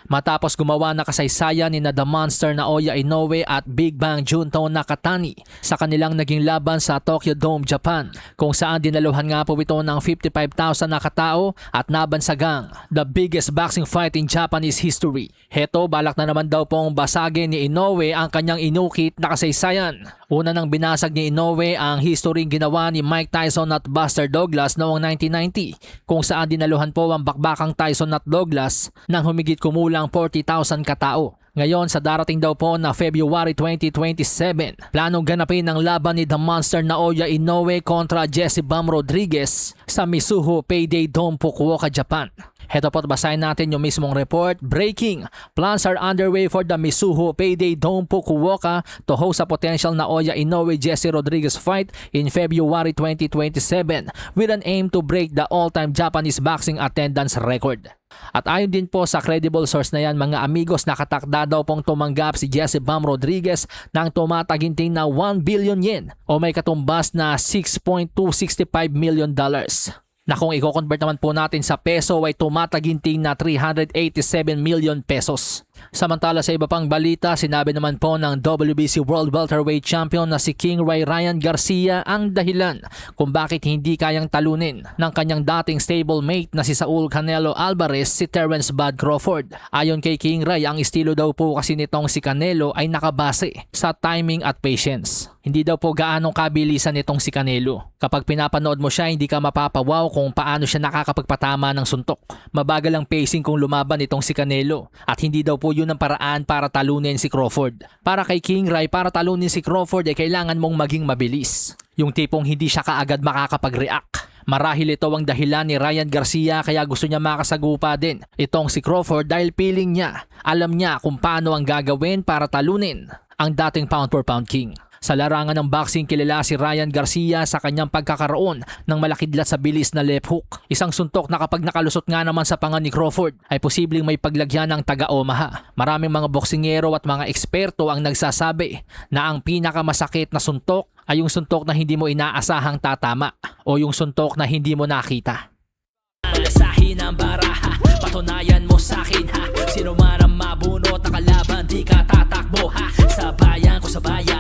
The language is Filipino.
Matapos gumawa na kasaysayan ni The Monster Naoya Inoue at Big Bang Junto Nakatani sa kanilang naging laban sa Tokyo Dome, Japan, kung saan dinaluhan nga po ito ng 55,000 na katao at nabansagang the biggest boxing fight in Japanese history. Heto, balak na naman daw pong basagin ni Inoue ang kanyang inukit na kasaysayan. Una nang binasag ni Inoue ang history ginawa ni Mike Tyson at Buster Douglas noong 1990, kung saan dinaluhan po ang bakbakang Tyson at Douglas ng humigit kumulang 40,000 katao. Ngayon sa darating daw po na February 2027, planong ganapin ang laban ni The Monster Naoya Inoue kontra Jesse Bam Rodriguez sa Mizuho Payday Dome, Fukuoka, Japan. Heto po't basahin natin yung mismong report. Breaking! Plans are underway for the Mizuho Payday Dome, Fukuoka to host a potential Naoya Inoue-Jesse Rodriguez fight in February 2027 with an aim to break the all-time Japanese boxing attendance record. At ayon din po sa credible source na yan, mga amigos, nakatakda daw pong tumanggap si Jesse Bam Rodriguez ng tumataginting na 1 billion yen o may katumbas na $6.265 million. Na kung i-convert naman po natin sa peso ay tumataginting na 387 million pesos. Samantala sa iba pang balita, sinabi naman po ng WBC World Welterweight Champion na si King Ray Ryan Garcia ang dahilan kung bakit hindi kayang talunin ng kanyang dating stablemate na si Saul Canelo Alvarez si Terence Bud Crawford. Ayon kay King Ray, ang estilo daw po kasi nitong si Canelo ay nakabase sa timing at patience. Hindi daw po gaanong kabilisan nitong si Canelo. Kapag pinapanood mo siya, hindi ka mapapawaw kung paano siya nakakapagpatama ng suntok. Mabagal ang pacing kung lumaban itong si Canelo at hindi daw po yun ang paraan para talunin si Crawford. Para kay King Ray, para talunin si Crawford ay kailangan mong maging mabilis. Yung tipong hindi siya kaagad makakapag-react. Marahil ito ang dahilan ni Ryan Garcia kaya gusto niya makasagupa din itong si Crawford dahil feeling niya, alam niya kung paano ang gagawin para talunin ang dating pound for pound king. Sa larangan ng boxing, kilala si Ryan Garcia sa kanyang pagkakaroon ng malakidlat sa bilis na left hook. Isang suntok na kapag nakalusot nga naman sa panga ni Crawford ay posibleng may paglagyan ng taga-Omaha. Maraming mga boksingero at mga eksperto ang nagsasabi na ang pinakamasakit na suntok ay yung suntok na hindi mo inaasahang tatama o yung suntok na hindi mo nakita. Malasahin ang baraha, patunayan mo sa'kin ha. Sino man ang mabunot na kalaban, di ka tatakbo ha. Sa bayan ko sa bayan.